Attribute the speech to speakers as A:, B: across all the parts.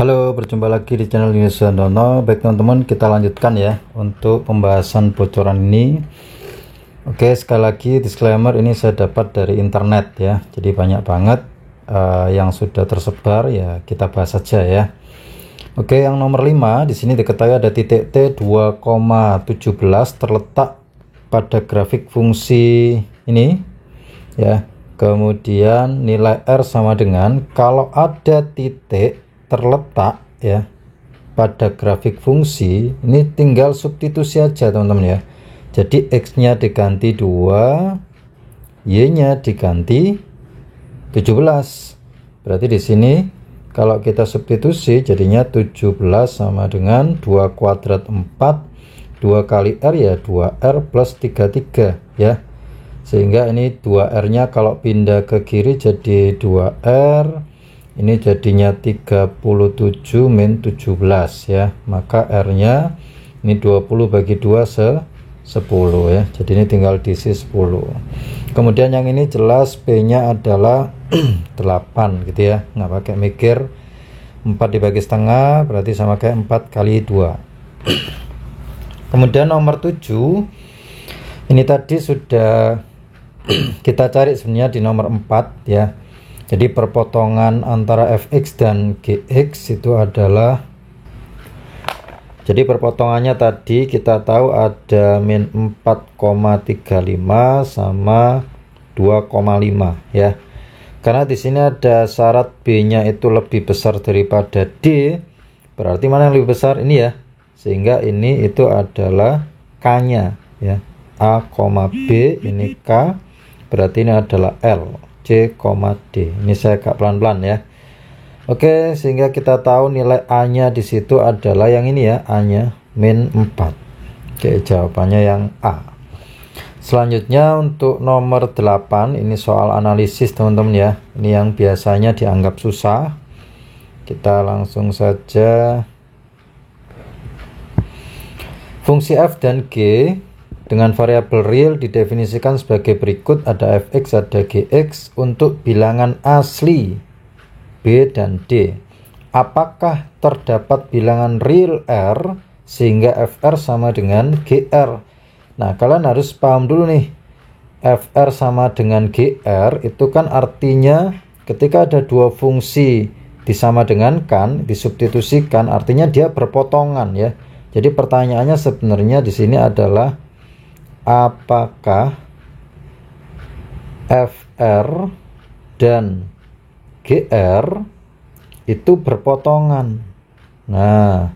A: Halo, berjumpa lagi di channel Yunus Handono. Baik teman-teman, kita lanjutkan ya untuk pembahasan bocoran ini. Oke, sekali lagi disclaimer, ini saya dapat dari internet ya. Jadi banyak banget yang sudah tersebar ya, kita bahas saja ya. Oke, yang nomor 5 di sini diketahui ada titik T 2,17 terletak pada grafik fungsi ini ya. Kemudian nilai R sama dengan, kalau ada titik terletak ya pada grafik fungsi ini, tinggal substitusi aja teman-teman ya. Jadi X nya diganti 2, Y nya diganti 17. Berarti di sini kalau kita substitusi jadinya 17 sama dengan 2 kuadrat 4, 2 kali R ya 2R plus 33 ya. Sehingga ini 2R nya kalau pindah ke kiri jadi 2R, ini jadinya 37 min 17 ya. Maka R nya ini 20 bagi 2 10 ya. Jadi ini tinggal diisi 10. Kemudian yang ini jelas P nya adalah 8 gitu ya, nggak pakai mikir. 4 dibagi setengah berarti sama kayak 4 kali 2. Kemudian nomor 7 ini tadi sudah kita cari sebenarnya di nomor 4 ya. Jadi perpotongan antara fx dan gx itu adalah, jadi perpotongannya tadi kita tahu ada min 4,35 sama 2,5 ya. Karena di sini ada syarat B-nya itu lebih besar daripada D, berarti mana yang lebih besar? Ini ya. Sehingga ini itu adalah K-nya ya. A, B, ini K, berarti ini adalah L, C, D. Ini saya agak pelan-pelan ya. Oke, sehingga kita tahu nilai A-nya di situ adalah yang ini ya, A-nya min 4. Oke, jawabannya yang A. Selanjutnya untuk nomor 8, ini soal analisis teman-teman ya. Ini yang biasanya dianggap susah. Kita langsung saja. Fungsi f dan g dengan variabel real didefinisikan sebagai berikut. Ada fx, ada gx untuk bilangan asli B dan D. Apakah terdapat bilangan real R sehingga fr sama dengan gr? Nah, kalian harus paham dulu nih. Fr sama dengan gr itu kan artinya ketika ada dua fungsi disama dengankan, disubstitusikan, artinya dia berpotongan ya. Jadi pertanyaannya sebenarnya di sini adalah apakah fr dan gr itu berpotongan. Nah,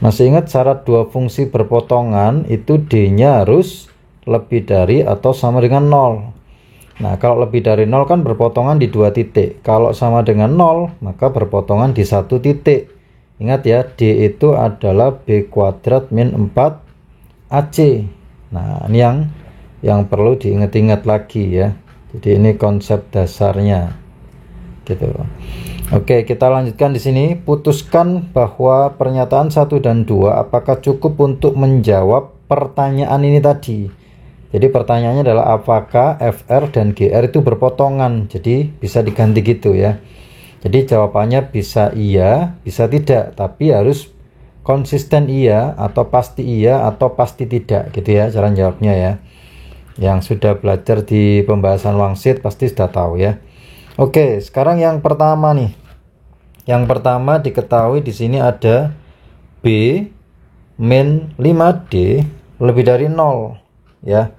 A: masih ingat syarat dua fungsi berpotongan itu D-nya harus lebih dari atau sama dengan 0. Nah, kalau lebih dari 0 kan berpotongan di 2 titik. Kalau sama dengan 0 maka berpotongan di 1 titik. Ingat ya, D itu adalah B kuadrat min 4 AC. Nah, ini yang perlu diingat-ingat lagi ya. Jadi ini konsep dasarnya gitu. Oke, kita lanjutkan di sini. Putuskan bahwa pernyataan 1 dan 2 apakah cukup untuk menjawab pertanyaan ini tadi. Jadi pertanyaannya adalah apakah FR dan GR itu berpotongan. Jadi bisa diganti gitu ya. Jadi jawabannya bisa iya, bisa tidak, tapi harus konsisten iya atau pasti iya atau pasti tidak gitu ya cara jawabnya ya. Yang sudah belajar di pembahasan wangsit pasti sudah tahu ya. Oke, sekarang yang pertama nih. Yang pertama diketahui di sini ada B min 5D lebih dari 0 ya.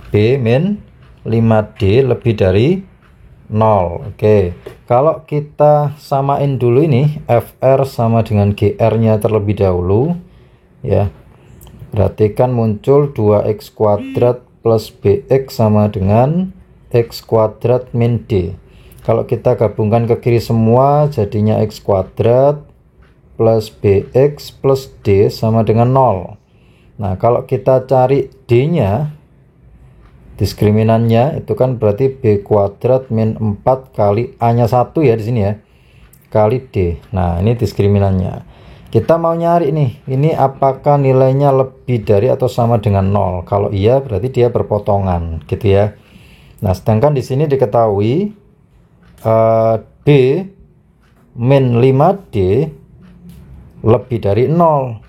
A: B min 5D lebih dari 0. Oke, kalau kita samain dulu ini FR sama dengan GR-nya terlebih dahulu ya. Berarti kan muncul 2x kuadrat plus BX sama dengan x kuadrat min D. Kalau kita gabungkan ke kiri semua jadinya x kuadrat plus BX plus D sama dengan 0. Nah, kalau kita cari D-nya, diskriminannya itu kan berarti B kuadrat min 4 kali A-nya 1 ya di sini ya, kali D. Nah, ini diskriminannya. Kita mau nyari nih, ini apakah nilainya lebih dari atau sama dengan 0. Kalau iya berarti dia berpotongan gitu ya. Nah, sedangkan di sini diketahui B min 5D lebih dari 0.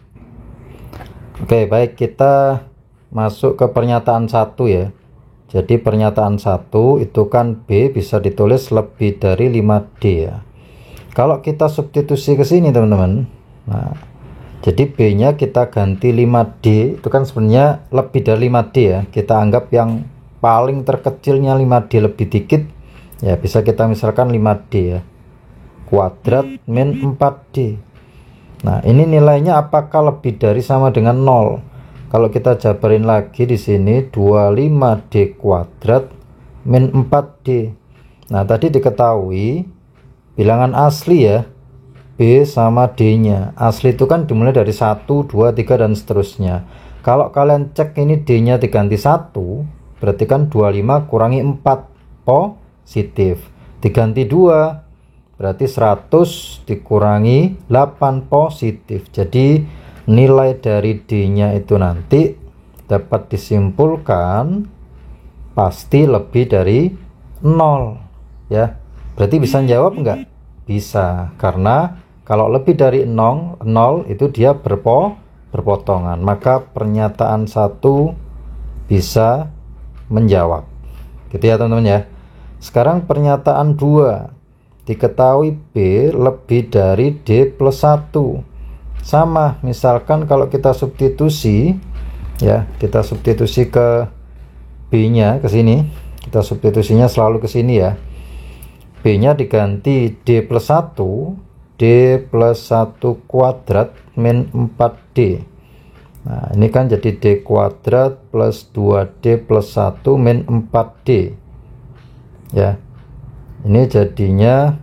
A: Oke, baik, kita masuk ke pernyataan 1 ya. Jadi pernyataan 1 itu kan B bisa ditulis lebih dari 5D ya. Kalau kita substitusi ke sini teman-teman, nah jadi B nya kita ganti 5D, itu kan sebenarnya lebih dari 5D ya. Kita anggap yang paling terkecilnya 5D lebih dikit ya, bisa kita misalkan 5D ya, kuadrat min 4D. Nah ini nilainya apakah lebih dari sama dengan 0? Kalau kita jabarin lagi di sini 25D kuadrat min 4D. Nah tadi diketahui bilangan asli ya, B sama D nya. Asli itu kan dimulai dari 1, 2, 3 dan seterusnya. Kalau kalian cek ini D nya diganti 1, berarti kan 25 kurangi 4 positif. Diganti 2, berarti 100 dikurangi 8 positif. Jadi nilai dari D nya itu nanti dapat disimpulkan pasti lebih dari 0 ya. Berarti bisa jawab enggak? Bisa, karena kalau lebih dari 0 itu dia berpotongan, maka pernyataan 1 bisa menjawab. Gitu ya teman-teman ya. Sekarang pernyataan 2, diketahui B lebih dari D plus 1. Sama, misalkan kalau kita substitusi ya, kita substitusi ke B nya ke sini, kita substitusinya selalu ke sini ya. B nya diganti D plus 1, D plus 1 kuadrat min 4D. Nah ini kan jadi D kuadrat plus 2D plus 1 min 4D ya. Ini jadinya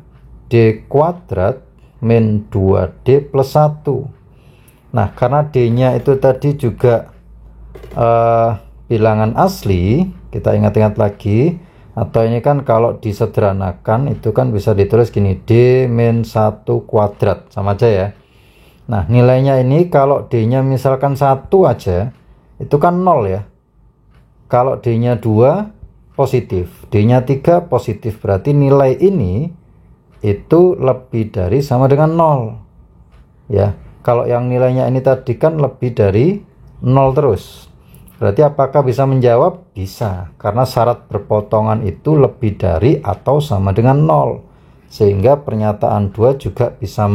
A: D kuadrat min 2D plus 1. Nah karena D nya itu tadi juga bilangan asli, kita ingat-ingat lagi, atau ini kan kalau disederhanakan itu kan bisa ditulis gini, D min 1 kuadrat, sama aja ya. Nah nilainya ini kalau D nya misalkan 1 aja itu kan 0 ya. Kalau D nya 2 positif, D nya 3 positif, berarti nilai ini itu lebih dari sama dengan 0 ya. Kalau yang nilainya ini tadi kan lebih dari 0 terus, berarti apakah bisa menjawab? Bisa, karena syarat berpotongan itu lebih dari atau sama dengan 0, sehingga pernyataan 2 juga bisa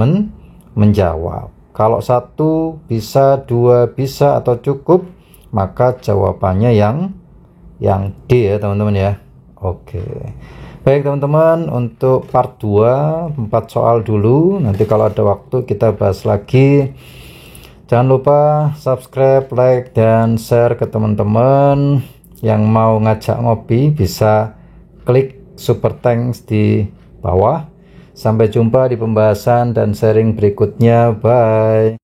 A: menjawab. Kalau 1 bisa, 2 bisa atau cukup, maka jawabannya yang D ya teman-teman ya. Oke, baik teman-teman, untuk part 2 4 soal dulu, nanti kalau ada waktu kita bahas lagi. Jangan lupa subscribe, like, dan share ke teman-teman. Yang mau ngajak ngopi bisa klik super thanks di bawah. Sampai jumpa di pembahasan dan sharing berikutnya. Bye.